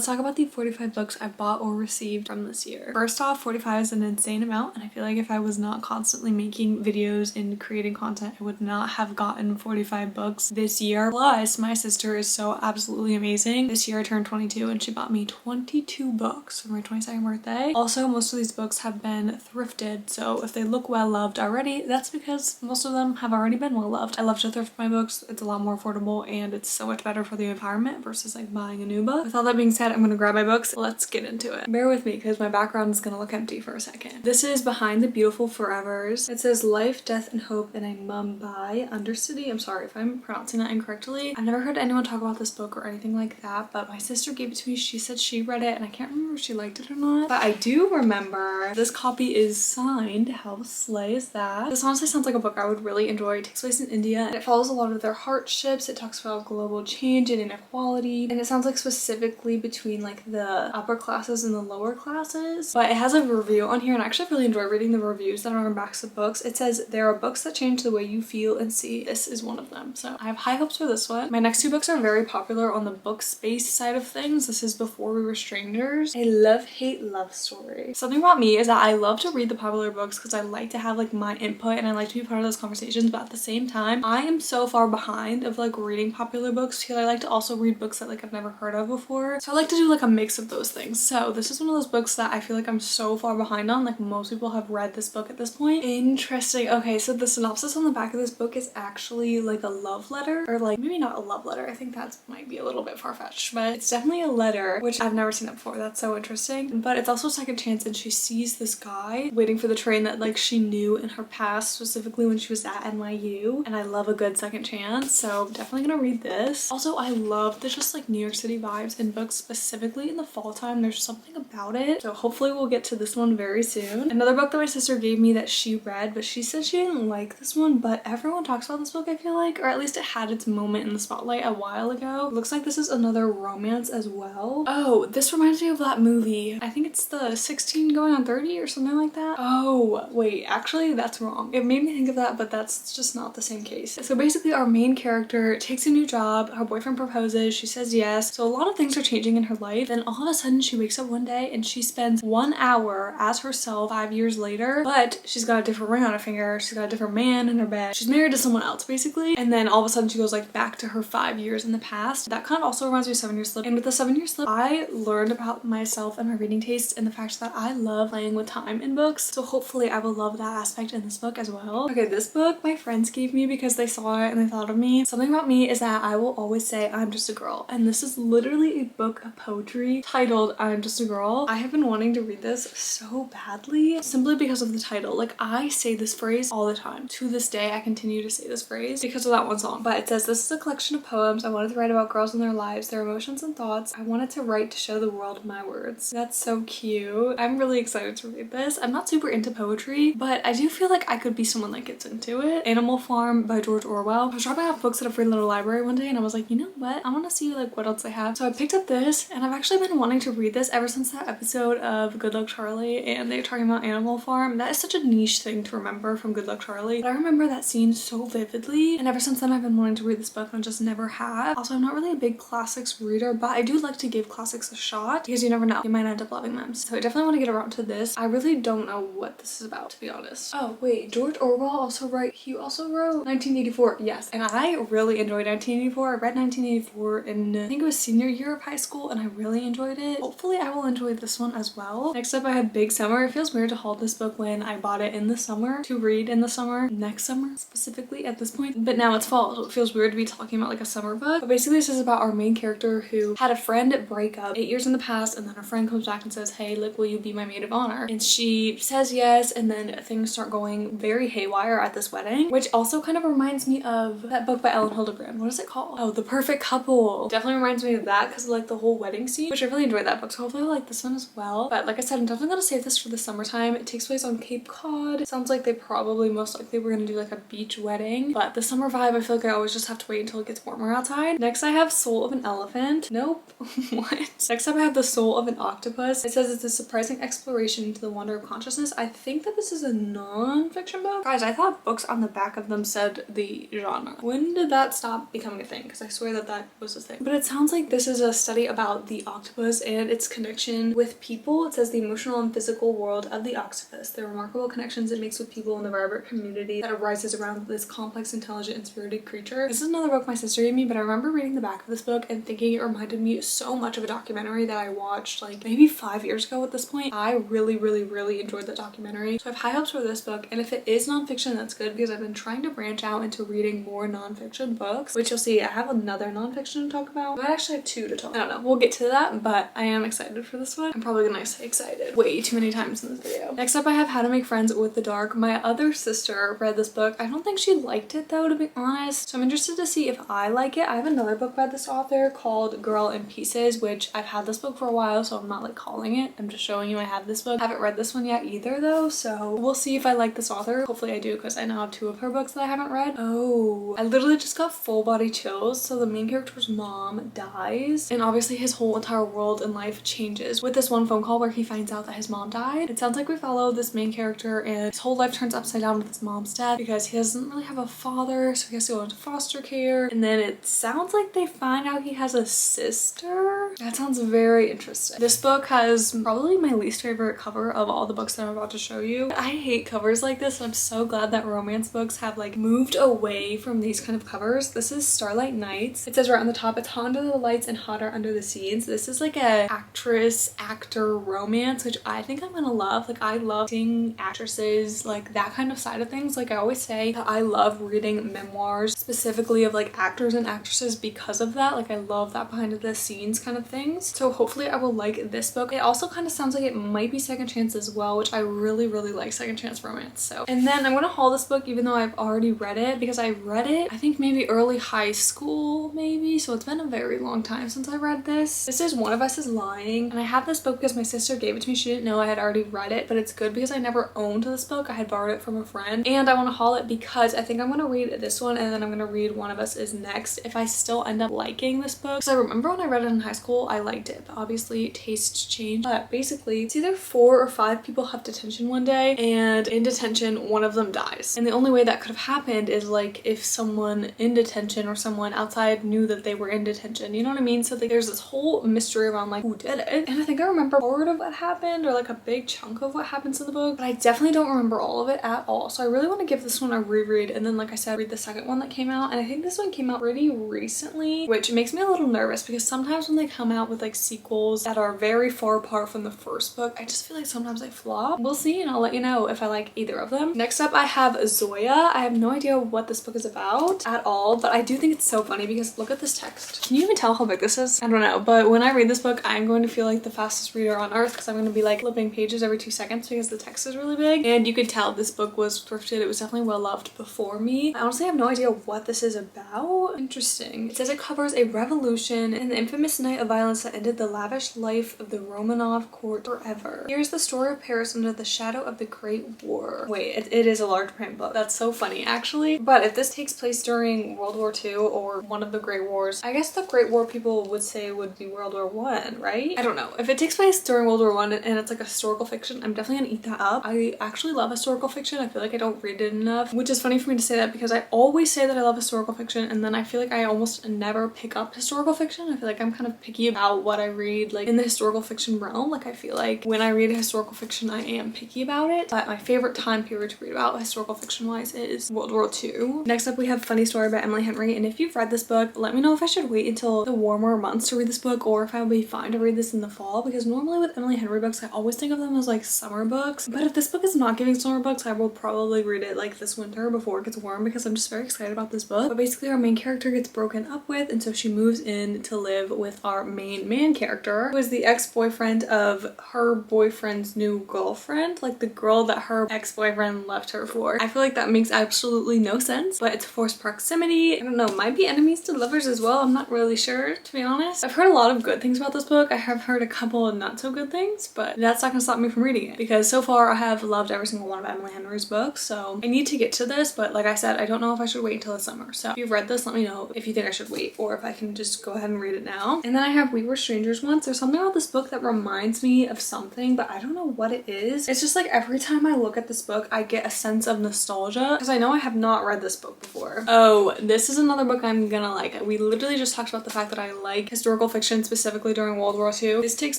Let's talk about the 45 books I bought or received from this year. First off, 45 is an insane amount, and I feel like if I was not constantly making videos and creating content, I would not have gotten 45 books this year. Plus, my sister is so absolutely amazing. This year I turned 22 and she bought me 22 books for my 22nd birthday. Also, most of these books have been thrifted, so if they look well loved already, that's because most of them have already been well loved. I love to thrift my books. It's a lot more affordable and it's so much better for the environment versus like buying a new book. With all that being said, I'm gonna grab my books. Let's get into it. Bear with me because my background is gonna look empty for a second. This is Behind the Beautiful Forevers. It says Life, Death, and Hope in a Mumbai Undercity. I'm sorry if I'm pronouncing that incorrectly. I've never heard anyone talk about this book or anything like that, but my sister gave it to me. She said she read it and I can't remember if she liked it or not, but I do remember this copy is signed. How slay is that? This honestly sounds like a book I would really enjoy. It takes place in India and it follows a lot of their hardships. It talks about global change and inequality, and it sounds like specifically between like the upper classes and the lower classes. But it has a review on here and I actually really enjoy reading the reviews that are on backs of books. It says there are books that change the way you feel and see. This is one of them, so I have high hopes for this one. My next two books are very popular on the book space side of things. This is Before We Were Strangers, a love-hate love story. Something about me is that I love to read the popular books because I like to have like my input and I like to be part of those conversations, but at the same time I am so far behind of like reading popular books because I like to also read books that like I've never heard of before, so I like to do like a mix of those things. So this is one of those books that I feel like I'm so far behind on. Like most people have read this book at this point. Interesting. Okay, so the synopsis on the back of this book is actually like a love letter, or like maybe not a love letter. I think that might be a little bit far-fetched, but it's definitely a letter, which I've never seen it before. That's so interesting. But it's also a second chance and she sees this guy waiting for the train that like she knew in her past, specifically when she was at NYU, and I love a good second chance, so definitely gonna read this. Also, I love the just like New York City vibes in books, specifically in the fall time. There's something about it, so hopefully we'll get to this one very soon. Another book that my sister gave me that she read, but she said she didn't like this one, but everyone talks about this book, I feel like, or at least it had its moment in the spotlight a while ago. It looks like this is another romance as well. Oh, this reminds me of that movie. I think it's the 16 going on 30 or something like that. Oh, wait, actually that's wrong. It made me think of that, but that's just not the same case. So basically our main character takes a new job, her boyfriend proposes, she says yes, so a lot of things are changing in her life. Then all of a sudden she wakes up one day and she spends 1 hour as herself 5 years later, but she's got a different ring on her finger, she's got a different man in her bed, she's married to someone else basically, and then all of a sudden she goes like back to her 5 years in the past. That kind of also reminds me of 7 Year Slip, and with the 7 Year Slip I learned about myself and my reading taste and the fact that I love playing with time in books, so hopefully I will love that aspect in this book as well. Okay, this book my friends gave me because they saw it and they thought of me. Something about me is that I will always say I'm just a girl, and this is literally a book of poetry titled I'm Just a Girl. I have been wanting to read this so badly simply because of the title. Like I say this phrase all the time. To this day I continue to say this phrase because of that one song. But it says this is a collection of poems I wanted to write about girls and their lives, their emotions and thoughts. I wanted to write to show the world my words. That's so cute. I'm really excited to read this. I'm not super into poetry, but I do feel like I could be someone that gets into it. Animal Farm by George Orwell. I was dropping off books at a free little library one day and I was like, you know what? I want to see like what else they have. So I picked up this and I've actually been wanting to read this ever since that episode of Good Luck Charlie and they were talking about Animal Farm. That is such a niche thing to remember from Good Luck Charlie, but I remember that scene so vividly, and ever since then I've been wanting to read this book and just never have. Also, I'm not really a big classics reader, but I do like to give classics a shot because you never know, you might end up loving them. So I definitely want to get around to this. I really don't know what this is about, to be honest. Oh wait, George Orwell he also wrote 1984. Yes, and I really enjoyed 1984. I read 1984 in I think it was senior year of high school and I really enjoyed it. Hopefully I will enjoy this one as well. Next up I have Big Summer. It feels weird to hold this book when I bought it in the summer to read in the summer, next summer specifically at this point, but now it's fall, so it feels weird to be talking about like a summer book. But basically this is about our main character who had a friend break up 8 years in the past, and then her friend comes back and says, hey, look, will you be my maid of honor? And she says yes, and then things start going very haywire at this wedding, which also kind of reminds me of that book by Ellen Hildebrand. What is it called? Oh, The Perfect Couple. Definitely reminds me of that because of like the whole wedding scene, which I really enjoyed that book, so hopefully I'll like this this one as well. But like I said, I'm definitely gonna save this for the summertime. It takes place on Cape Cod. It sounds like they probably most likely were gonna do like a beach wedding, but the summer vibe, I feel like I always just have to wait until it gets warmer outside. Next I have Soul of an Elephant. Nope. What? Next up I have The Soul of an Octopus. It says it's a surprising exploration into the wonder of consciousness. I think that this is a non-fiction book. Guys, I thought books on the back of them said the genre. When did that stop becoming a thing? Because I swear that that was a thing. But it sounds like this is a study about the octopus and its connection with people. It says the emotional and physical world of the octopus, the remarkable connections it makes with people in the vibrant community that arises around this complex, intelligent, and spirited creature. This is another book my sister gave me, but I remember reading the back of this book and thinking it reminded me so much of a documentary that I watched like maybe 5 years ago at this point. I really enjoyed that documentary. So I have high hopes for this book, and if it is nonfiction, that's good because I've been trying to branch out into reading more nonfiction books, which you'll see I have another nonfiction to talk about. I might actually have two to talk about. I don't know. We'll get to that, but I am excited for this one. I'm probably gonna say excited way too many times in this video. Next up I have How to Make Friends with the Dark. My other sister read this book. I don't think she liked it though, to be honest. So I'm interested to see if I like it. I have another book by this author called Girl in Pieces, which I've had this book for a while, so I'm not like calling it. I'm just showing you I have this book. I haven't read this one yet either though, so we'll see if I like this author. Hopefully I do, because I now have two of her books that I haven't read. Oh, I literally just got full body chills. So the main character's mom dies, and obviously his whole entire world and life changes with this one phone call where he finds out that his mom died. It sounds like we follow this main character and his whole life turns upside down with his mom's death because he doesn't really have a father, so he has to go into foster care. And then it sounds like they find out he has a sister. That sounds very interesting. This book has probably my least favorite cover of all the books that I'm about to show you. I hate covers like this, and I'm so glad that romance books have like moved away from these kind of covers. This is Starlight Nights. It says right on the top, it's hot under the lights and hotter under the scenes. This is like a actress-actor romance, which I think I'm gonna love. Like I love seeing actresses, like that kind of side of things. Like I always say that I love reading memoirs specifically of like actors and actresses because of that. Like I love that behind the scenes kind of things. So hopefully I will like this book. It also kind of sounds like it might be second chance as well, which I really like second chance romance. So, and then I'm gonna haul this book even though I've already read it, because I read it I think maybe early high school maybe, so it's been a very long time since I read this. This is One of Us is Lying, and I have this book because my sister gave it to me. She didn't know I had already read it, but it's good because I never owned this book. I had borrowed it from a friend, and I want to haul it because I think I'm gonna read this one and then I'm gonna read One of Us is Next if I still end up liking this book. So I remember when I read it in high school I liked it, but obviously tastes change. But basically it's either 4 or 5 people have detention one day, and in detention one of them dies, and the only way that could have happened is like if someone in detention or someone outside knew that they were in detention, you know what I mean? So like, there's this whole mystery around like who did it, and I think I remember part of what happened or like a big chunk of what happens in the book, but I definitely don't remember all of it at all. So I really want to give this one a reread, and then like I said, read the second one that came out, and I think this one came out pretty recently, which makes me a little nervous because sometimes when they come out with like sequels that are very far apart from the first book, I just feel like sometimes they flop. We'll see, and I'll let you know if I like either of them. Next up I have Zoya. I have no idea what this book is about at all, but I do think it's so funny because look at this text. Can you even tell how big this is? I don't know, but when I read this book I'm going to feel like the fastest reader on earth because I'm going to be like flipping pages every 2 seconds because the text is really big, and you could tell this book was thrifted. It was definitely well loved before me. I honestly have no idea what this is about. Interesting. It says it covers a revolution in the infamous night of violence that ended the lavish life of the Romanov court forever. Here's the story of Paris under the shadow of the Great War. Wait, it is a large print book. That's so funny actually. But if this takes place during World War II or one of the Great Wars, I guess the Great War people would say would be World War I, right? I don't know. If it takes place during World War I and it's like a historical fiction, I'm definitely gonna eat that up. I actually love historical fiction. I feel like I don't read it enough, which is funny for me to say that because I always say that I love historical fiction and then I feel like I almost never pick up historical fiction. I feel like I'm kind of picky about what I read like in the historical fiction realm. Like I feel like when I read a historical fiction I am picky about it, but my favorite time period to read about historical fiction wise is World War II. Next up we have Funny Story by Emily Henry, and if you've read this book let me know if I should wait until the warmer months to read this book or if I would be fine to read this in the fall, because normally with Emily Henry books I always think of them as like summer books, but if this book is not giving summer books I will probably read it like this winter before it gets warm because I'm just very excited about this book. But basically our main character gets broken up with, and so she moves in to live with our main man character who is the ex-boyfriend of her boyfriend's new girlfriend, like the girl that her ex-boyfriend left her for. I feel like that makes absolutely no sense, but it's forced proximity. I don't know, might be enemies to lovers as well. I'm not really sure, to be honest. I've heard a lot of good things about this book. I have heard a couple couple not so good things, but that's not gonna stop me from reading it because so far I have loved every single one of Emily Henry's books. So I need to get to this, but like I said, I don't know if I should wait until the summer. So if you've read this, let me know if you think I should wait or if I can just go ahead and read it now. And then I have We Were Strangers Once. There's something about this book that reminds me of something, but I don't know what it is. It's just like every time I look at this book, I get a sense of nostalgia because I know I have not read this book before. Oh, this is another book I'm gonna like. We literally just talked about the fact that I like historical fiction, specifically during World War II. This takes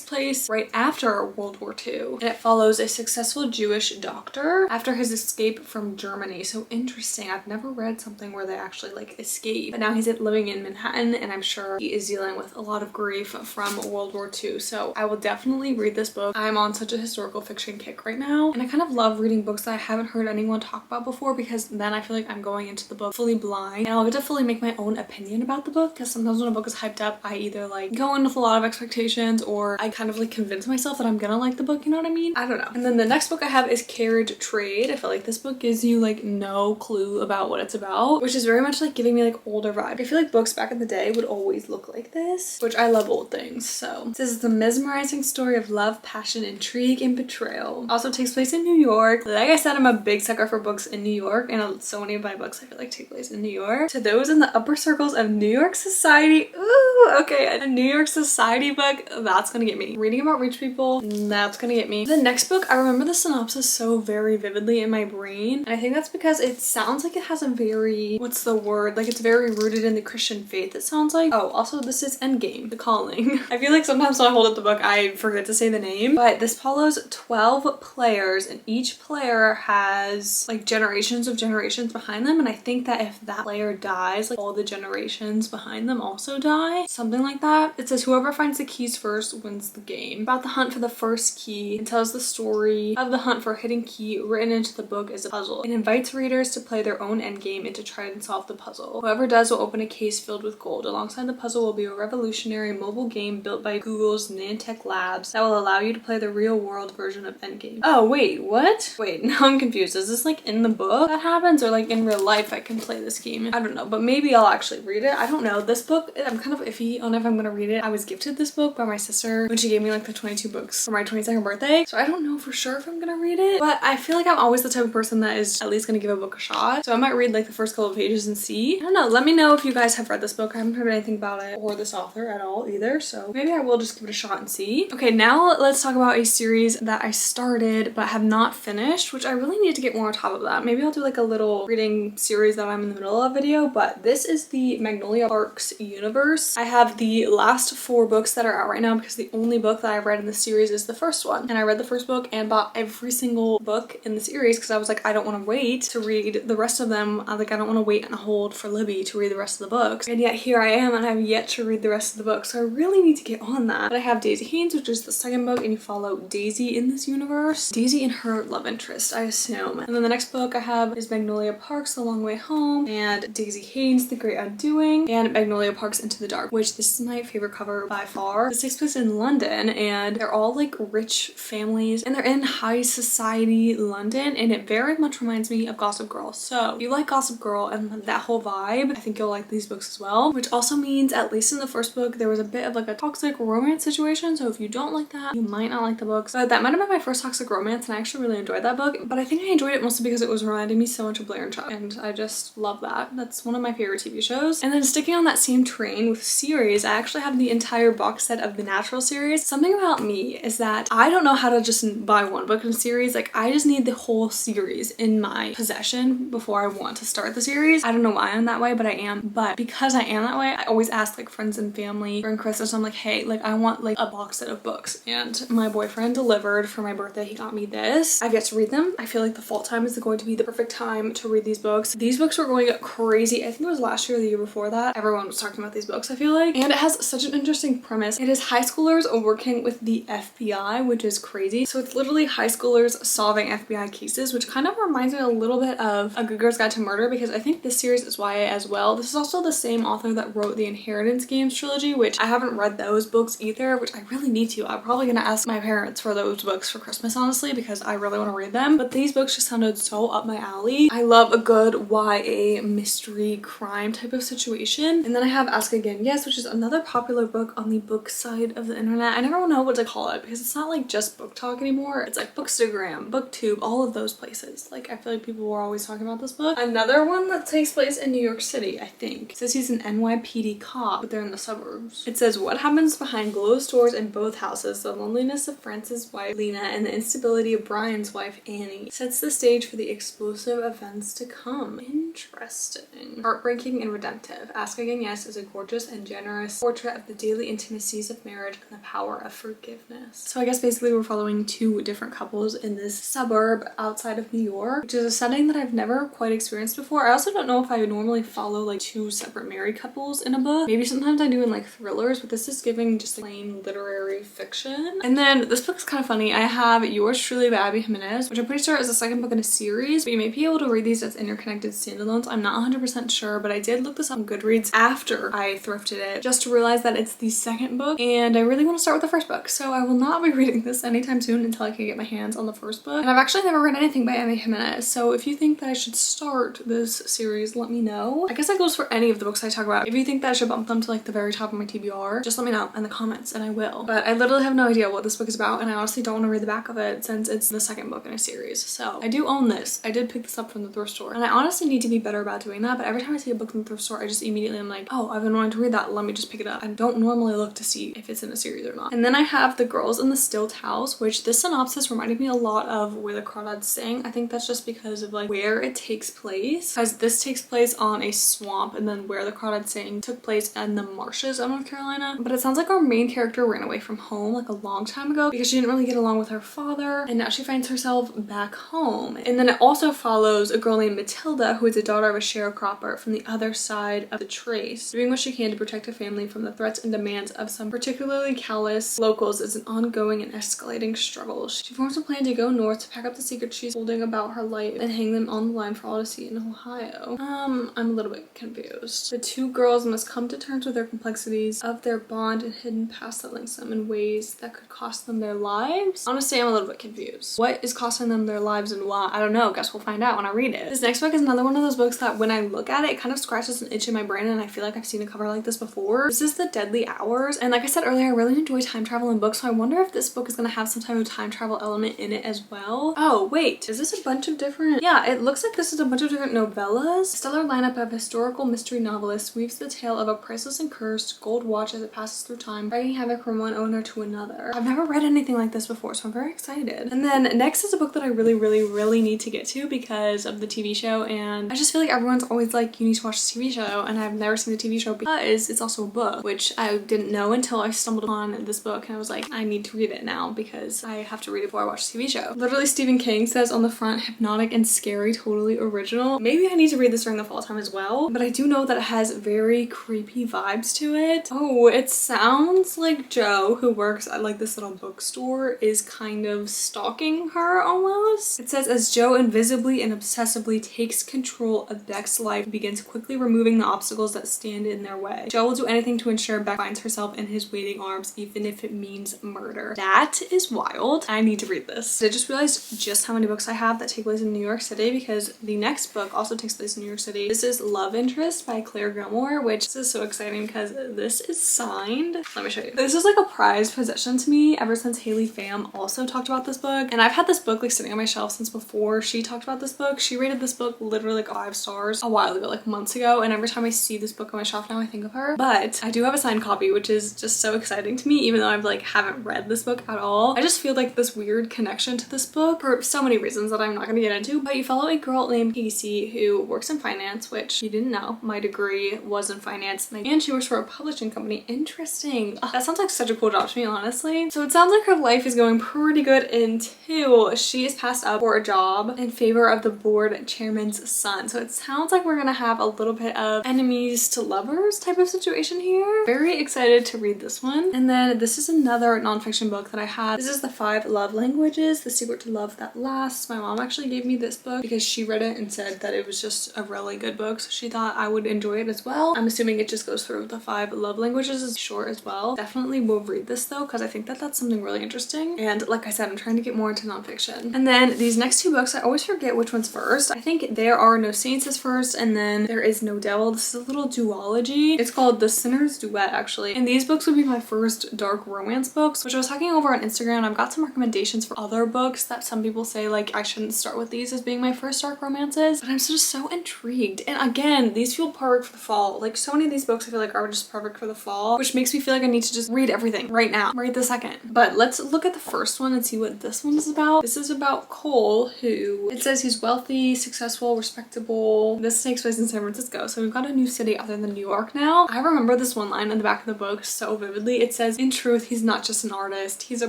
place right after World War II, and it follows a successful Jewish doctor after his escape from Germany. So interesting. I've never read something where they actually like escape, but now he's living in Manhattan, and I'm sure he is dealing with a lot of grief from World War II. So I will definitely read this book. I'm on such a historical fiction kick right now, and I kind of love reading books that I haven't heard anyone talk about before because then I feel like I'm going into the book fully blind and I'll get to fully make my own opinion about the book, because sometimes when a book is hyped up, I either like go in with a lot of expectations or I kind of like convince myself that I'm gonna like the book, you know what I mean? I don't know. And then the next book I have is Carriage Trade. I feel like this book gives you like no clue about what it's about, which is very much like giving me like older vibe. I feel like books back in the day would always look like this, which I love old things. So this is the mesmerizing story of love, passion, intrigue, and betrayal. Also takes place in New York. Like I said, I'm a big sucker for books in New York, and so many of my books I feel like take place in New York. To those in the upper circles of New York society, ooh, okay, a New York society book, that's gonna get me. Reading about rich people, that's gonna get me. The next book, I remember the synopsis so very vividly in my brain, and I think that's because it sounds like it has a very, what's the word? Like it's very rooted in the Christian faith, it sounds like. Oh, also this is Endgame, The Calling. I feel like sometimes when I hold up the book, I forget to say the name, but this follows 12 players, and each player has like generations of generations behind them, and I think that if that player dies, like all the generations behind them also die, something like that. It says whoever finds the keys first wins the game. About the hunt for the first key, and tells the story of the hunt for a hidden key written into the book as a puzzle. It invites readers to play their own endgame and to try and solve the puzzle. Whoever does will open a case filled with gold. Alongside the puzzle will be a revolutionary mobile game built by Google's Nantech Labs that will allow you to play the real world version of Endgame. Oh wait, what? Wait, now I'm confused. Is this like in the book that happens, or like in real life I can play this game? I don't know, but maybe I'll actually read it. I don't know. This book, I'm kind of iffy on if I'm gonna read it. I was gifted this book by my sister when she gave me like the 22 books for my 22nd birthday, so I don't know for sure if I'm gonna read it, but I feel like I'm always the type of person that is at least gonna give a book a shot, so I might read like the first couple of pages and see. I don't know. Let me know if you guys have read this book. I haven't heard anything about it or this author at all either, so maybe I will just give it a shot and see. Okay, now let's talk about a series that I started but have not finished, which I really need to get more on top of that. Maybe I'll do like a little reading series that I'm in the middle of video, but this is the Magnolia Parks universe. I have the last 4 books that are out right now because the only book that I've read in the series is the first one, and I read the first book and bought every single book in the series because I was like, I don't want to wait to read the rest of them. I don't want to wait and hold for Libby to read the rest of the books, and yet here I am and I have yet to read the rest of the books, so I really need to get on that. But I have Daisy Haynes, which is the second book, and you follow Daisy in this universe. Daisy and her love interest, I assume. And then the next book I have is Magnolia Parks, The Long Way Home, and Daisy Haynes, The Great Undoing, and Magnolia Parks, Into the Dark, which this is my favorite cover by far. This takes place in London, and they're all like rich families, and they're in high society London, and it very much reminds me of Gossip Girl. So if you like Gossip Girl and that whole vibe, I think you'll like these books as well, which also means at least in the first book there was a bit of like a toxic romance situation, so if you don't like that, you might not like the books. But that might have been my first toxic romance, and I actually really enjoyed that book, but I think I enjoyed it mostly because it was reminding me so much of Blair and Chuck, and I just love that. That's one of my favorite TV shows. And then sticking on that same train with series, I actually have the entire box set of the Natural series. Something about me is that I don't know how to just buy one book in a series. Like I just need the whole series in my possession before I want to start the series. I don't know why I'm that way, but I am. But because I am that way, I always ask like friends and family or Chris, so I'm like, hey, like I want like a box set of books, and my boyfriend delivered for my birthday. He got me this. I've yet to read them. I feel like the fall time is going to be the perfect time to read these books. These books were going crazy. I think it was last year or the year before that. Everyone was talking about these books, I feel like. And it has such an interesting premise. It is high schoolers working with the FBI, which is crazy. So it's literally high schoolers solving FBI cases, which kind of reminds me a little bit of A Good Girl's Guide to Murder, because I think this series is YA as well. This is also the same author that wrote the Inheritance Games trilogy, which I haven't read those books either, which I really need to. I'm probably gonna ask my parents for those books for Christmas, honestly, because I really want to read them. But these books just sounded so up my alley. I love a good YA mystery crime type of situation. And then I have Ask Again Yes, which is another popular book on the book side of the internet. internet. I never know what to call it because it's not like just Book Talk anymore. It's like Bookstagram, BookTube, all of those places. Like I feel like people were always talking about this book. Another one that takes place in New York City, I think. It says he's an NYPD cop, but they're in the suburbs. It says what happens behind closed doors in both houses, the loneliness of Frances' wife Lena and the instability of Brian's wife Annie sets the stage for the explosive events to come. Interesting. Heartbreaking and redemptive. Ask Again Yes is a gorgeous and generous portrait of the daily intimacies of marriage and the power of forgiveness. So I guess basically we're following two different couples in this suburb outside of New York, which is a setting that I've never quite experienced before. I also don't know if I would normally follow like two separate married couples in a book. Maybe sometimes I do in like thrillers, but this is giving just plain literary fiction. And then this book's kind of funny. I have Yours Truly by Abby Jimenez, which I'm pretty sure is the second book in a series, but you may be able to read these as interconnected standalones. I'm not 100% sure, but I did look this up on Goodreads after I thrifted it just to realize that it's the second book, and I really want to start with the first book, so I will not be reading this anytime soon until I can get my hands on the first book. And I've actually never read anything by Abby Jimenez, so if you think that I should start this series, let me know. I guess that goes for any of the books I talk about. If you think that I should bump them to like the very top of my TBR, just let me know in the comments and I will. But I literally have no idea what this book is about, and I honestly don't want to read the back of it since it's the second book in a series. So I do own this. I did pick this up from the thrift store, and I honestly need to be better about doing that, but every time I see a book in the thrift store, I just immediately am like, oh, I've been wanting to read that, let me just pick it up. I don't normally look to see if it's in a series or not. And then I have The Girls in the Stilt House, which this synopsis reminded me a lot of Where the Crawdads Sing. I think that's just because of like where it takes place, because this takes place on a swamp, and then Where the Crawdads Sing took place in the marshes of North Carolina. But it sounds like our main character ran away from home like a long time ago because she didn't really get along with her father, and now she finds herself back home. And then it also follows a girl named Matilda, who is the daughter of a sharecropper from the other side of the trace, doing what she can to protect her family from the threats and demands of some particularly callous locals is an ongoing and escalating struggle. She forms a plan to go north to pack up the secrets she's holding about her life and hang them on the line for all to see in Ohio. I'm a little bit confused. The two girls must come to terms with their complexities of their bond and hidden past that links them in ways that could cost them their lives. Honestly, I'm a little bit confused. What is costing them their lives and why? I don't know. Guess we'll find out when I read it. This next book is another one of those books that when I look at it, it kind of scratches an itch in my brain, and I feel like I've seen a cover like this before. This is The Deadly Hours, and like I said earlier, I really enjoy time travel in books, so I wonder if this book is going to have some type of time travel element in it as well. Oh wait, is this a bunch of different— yeah, it looks like this is a bunch of different novellas. A stellar lineup of historical mystery novelists weaves the tale of a priceless and cursed gold watch as it passes through time, wreaking havoc from one owner to another. I've never read anything like this before, so I'm very excited. And then next is a book that I really need to get to because of the TV show, and I just feel like everyone's always like, you need to watch the TV show, and I've never seen the TV show because it's also a book, which I didn't know until I stumbled upon this book, and I was like, I need to read it now because I have to read it before I watch the TV show. Literally, Stephen King says on the front, hypnotic and scary, totally original. Maybe I need to read this during the fall time as well, but I do know that it has very creepy vibes to it. Oh, it sounds like Joe, who works at like this little bookstore, is kind of stalking her almost. It says, as Joe invisibly and obsessively takes control of Beck's life, begins quickly removing the obstacles that stand in their way. Joe will do anything to ensure Beck finds herself in his waiting arms, even if it means murder. That is wild. I need to read this. I just realized just how many books I have that take place in New York City because the next book also takes place in New York City. This is Love Interest by Claire Gilmore, which is so exciting because this is signed. Let me show you. This is like a prized possession to me ever since Haley Pham also talked about this book, and I've had this book like sitting on my shelf since before she talked about this book. She rated this book literally like 5 stars a while ago, like months ago, and every time I see this book on my shelf now I think of her. But I do have a signed copy, which is just so exciting to me, even though I've like haven't read this book at all. I just feel like this weird connection to this book for so many reasons that I'm not going to get into. But you follow a girl named Casey who works in finance, which you didn't know my degree was in finance, and she works for a publishing company. Interesting. That sounds like such a cool job to me, honestly. So it sounds like her life is going pretty good until she is passed up for a job in favor of the board chairman's son. So it sounds like we're gonna have a little bit of enemies to lovers type of situation here. Very excited to read this one. And then this is another nonfiction book that I had. This is The 5 Love Languages, The Secret to Love That Lasts. My mom actually gave me this book because she read it and said that it was just a really good book, so she thought I would enjoy it as well. I'm assuming it just goes through the 5 love languages. Is short as well. Definitely will read this though because I think that that's something really interesting, and like I said, I'm trying to get more into nonfiction. And then these next 2 books, I always forget which one's first. I think There Are No Saints is first, and then There Is No Devil. This is a little duology. It's called The Sinners Duet actually, and these books would be my first first dark romance books, which I was talking over on Instagram. I've got some recommendations for other books that some people say like I shouldn't start with these as being my first dark romances, but I'm just so intrigued. And again, these feel perfect for the fall. Like so many of these books I feel like are just perfect for the fall, which makes me feel like I need to just read everything right now, right this second. But let's look at the first one and see what this one is about. This is about Cole, who it says he's wealthy, successful, respectable. This takes place in San Francisco, so we've got a new city other than New York now. I remember this one line on the back of the book so vividly. It says, "In truth, he's not just an artist. He's a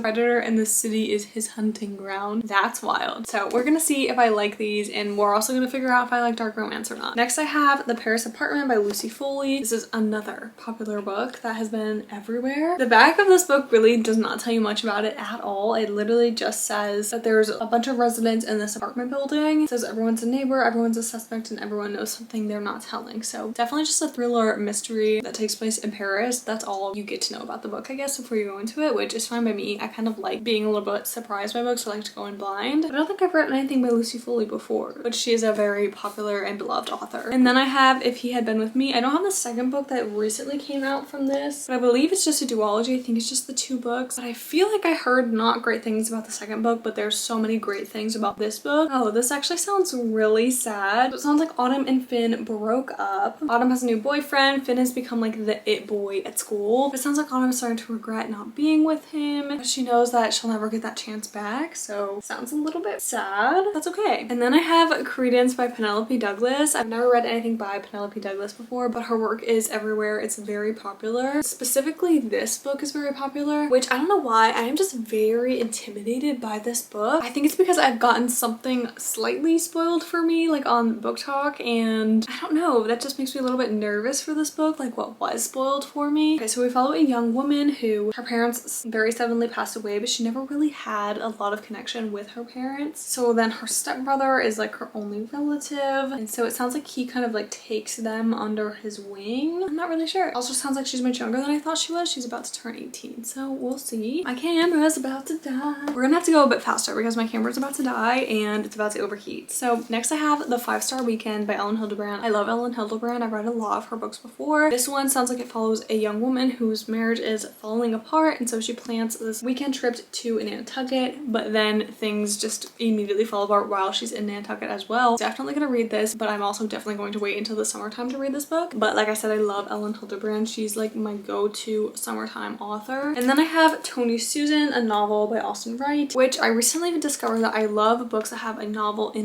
predator and the city is his hunting ground." That's wild. So we're gonna see if I like these, and we're also gonna figure out if I like dark romance or not. Next I have The Paris Apartment by Lucy Foley. This is another popular book that has been everywhere. The back of this book really does not tell you much about it at all. It literally just says that there's a bunch of residents in this apartment building. It says everyone's a neighbor, everyone's a suspect, and everyone knows something they're not telling. So definitely just a thriller mystery that takes place in Paris. That's all you get to know about the book, I guess, before you go into it, which is fine by me. I kind of like being a little bit surprised by books. I like to go in blind. I don't think I've read anything by Lucy Foley before, but she is a very popular and beloved author. And then I have If He Had Been With Me. I don't have the second book that recently came out from this, but I believe it's just a duology. I think it's just the 2 books, but I feel like I heard not great things about the second book, but there's so many great things about this book. Oh, this actually sounds really sad. It sounds like Autumn and Finn broke up. Autumn has a new boyfriend. Finn has become like the it boy at school. It sounds like Autumn is starting to regret not being with him, but she knows that she'll never get that chance back, so sounds a little bit sad. That's okay. And then I have Credence by Penelope Douglas. I've never read anything by Penelope Douglas before, but her work is everywhere. It's very popular. Specifically, this book is very popular, which I don't know why. I am just very intimidated by this book. I think it's because I've gotten something slightly spoiled for me like on Book Talk, and I don't know, that just makes me a little bit nervous for this book, like what was spoiled for me. Okay, so we follow a young woman who her parents very suddenly passed away, but she never really had a lot of connection with her parents. So then her stepbrother is like her only relative, and so it sounds like he kind of like takes them under his wing. I'm not really sure. Also sounds like she's much younger than I thought she was. She's about to turn 18, so we'll see. My camera's about to die. We're gonna have to go a bit faster because my camera's about to die and it's about to overheat. So next I have The 5-Star Weekend by Ellen Hildebrand. I love Ellen Hildebrand. I've read a lot of her books before. This one sounds like it follows a young woman whose marriage is falling apart, and so she plans this weekend trip to Nantucket, but then things just immediately fall apart while she's in Nantucket as well. Definitely gonna read this, but I'm also definitely going to wait until the summertime to read this book. But like I said, I love Ellen Hildebrand. She's like my go-to summertime author. And then I have Tony Susan, a novel by Austin Wright, which I recently discovered that I love books that have a novel in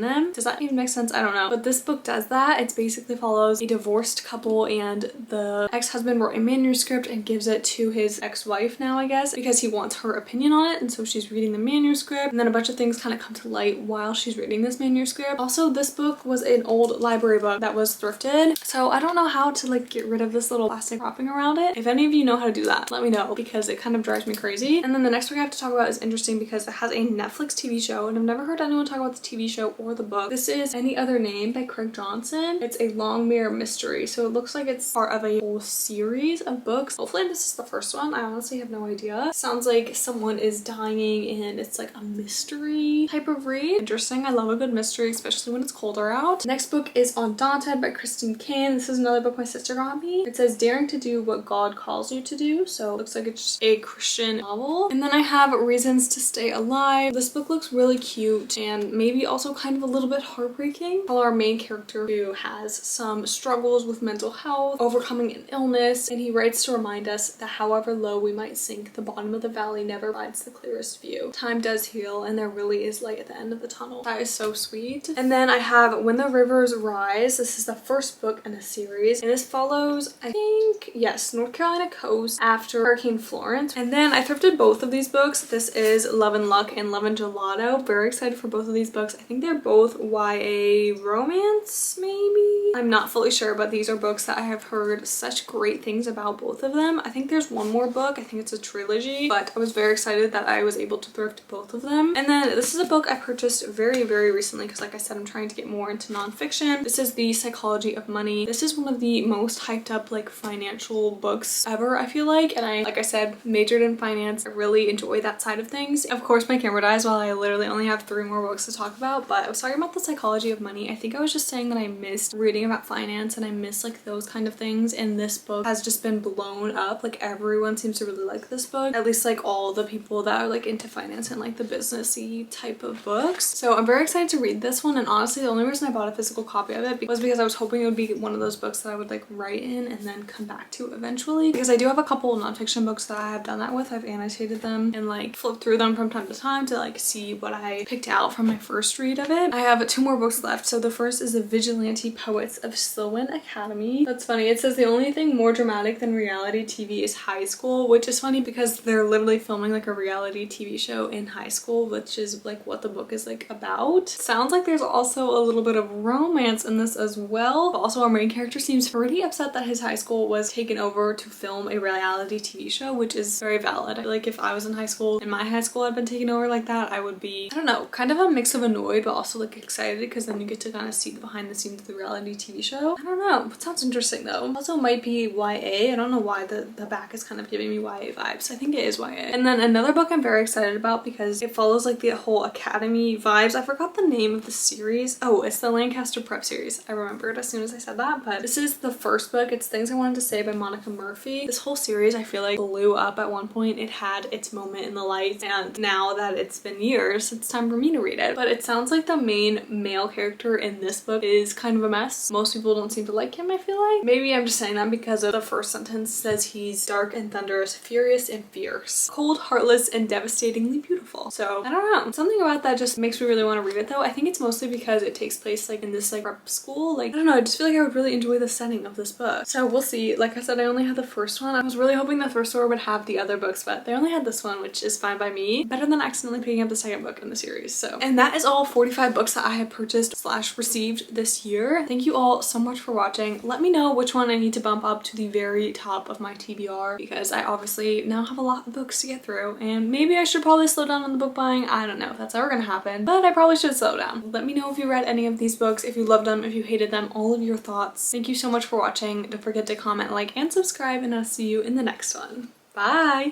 them. Does that even make sense? I don't know. But this book does that. It basically follows a divorced couple, and the ex-husband wrote a manuscript and gives it to his ex-wife now, I guess, because he wants her opinion on it. And so she's reading the manuscript, and then a bunch of things kind of come to light while she's reading this manuscript. Also, this book was an old library book that was thrifted, so I don't know how to like get rid of this little plastic wrapping around it. If any of you know how to do that, let me know, because it kind of drives me crazy. And then the next book I have to talk about is interesting because it has a Netflix TV show, and I've never heard anyone talk about the TV show or the book. This is Any Other Name by Craig Johnson. It's a long mirror mystery, so it looks like it's part of a whole series of books. Hopefully this is the first one. I honestly have no idea. Sounds like someone is dying and it's like a mystery type of read. Interesting. I love a good mystery, especially when it's colder out. Next book is Undaunted by Christine Kane. This is another book my sister got me. It says daring to do what God calls you to do, so it looks like it's just a Christian novel. And then I have Reasons to Stay Alive. This book looks really cute and maybe also kind of a little bit heartbreaking. Our main character who has some struggles with mental health, overcoming an illness, and he writes to remind us that however low we might sink, the bottom of the valley never provides the clearest view. Time does heal and there really is light at the end of the tunnel. That is so sweet. And then I have When the Rivers Rise. This is the first book in a series, and this follows, I think, yes, North Carolina coast after Hurricane Florence. And then I thrifted both of these books. This is Love and Luck and Love and Gelato. Very excited for both of these books. I think they're both YA romance, maybe? I'm not fully sure, but these are books that I have heard such great things about, both of them. I think there's one more book. I think it's a trilogy, but I was very excited that I was able to thrift both of them. And then this is a book I purchased very, very recently because, like I said, I'm trying to get more into nonfiction. This is The Psychology of Money. This is one of the most hyped up like financial books ever, I feel like, and I, like I said, majored in finance. I really enjoy that side of things. Of course, my camera dies while I literally only have 3 more books to talk about, but I was talking about The Psychology of Money. I think I was just saying that I missed reading about finance and I miss like those kind of things, and this book has just been blown up up. Like everyone seems to really like this book, at least like all the people that are like into finance and like the businessy type of books. So I'm very excited to read this one, and honestly the only reason I bought a physical copy of it was because I was hoping it would be one of those books that I would like write in and then come back to eventually, because I do have a couple of nonfiction books that I have done that with. I've annotated them and like flipped through them from time to time to like see what I picked out from my first read of it. I have 2 more books left. So the first is the Vigilante Poets of Sylvan Academy. That's funny. It says the only thing more dramatic than reality TV is high school, which is funny because they're literally filming like a reality TV show in high school, which is like what the book is like about. Sounds like there's also a little bit of romance in this as well. But also our main character seems pretty upset that his high school was taken over to film a reality TV show, which is very valid. I feel like if I was in high school and my high school had been taken over like that, I would be, I don't know, kind of a mix of annoyed but also like excited, because then you get to kind of see the behind the scenes of the reality TV show. I don't know. It sounds interesting though. Also might be YA. I don't know why the back is kind of giving me YA vibes. I think it is YA. And then another book I'm very excited about because it follows like the whole academy vibes. I forgot the name of the series. Oh, it's the Lancaster Prep series. I remembered as soon as I said that, but this is the first book. It's Things I Wanted to Say by Monica Murphy. This whole series I feel like blew up at one point. It had its moment in the lights, and now that it's been years, it's time for me to read it. But it sounds like the main male character in this book is kind of a mess. Most people don't seem to like him, I feel like. Maybe I'm just saying that because of the first sentence says he's dark and thunderous, furious and fierce, cold, heartless, and devastatingly beautiful. So I don't know. Something about that just makes me really want to read it though. I think it's mostly because it takes place like in this like prep school. Like, I don't know, I just feel like I would really enjoy the setting of this book. So we'll see. Like I said, I only had the first one. I was really hoping the thrift store would have the other books, but they only had this one, which is fine by me. Better than accidentally picking up the second book in the series. So, and that is all 45 books that I have purchased / received this year. Thank you all so much for watching. Let me know which one I need to bump up to the very top of my TBR, because I obviously now have a lot of books to get through, and maybe I should probably slow down on the book buying. I don't know if that's ever gonna happen, but I probably should slow down. Let me know if you read any of these books, if you loved them, if you hated them, all of your thoughts. Thank you so much for watching. Don't forget to comment, like, and subscribe, and I'll see you in the next one. Bye!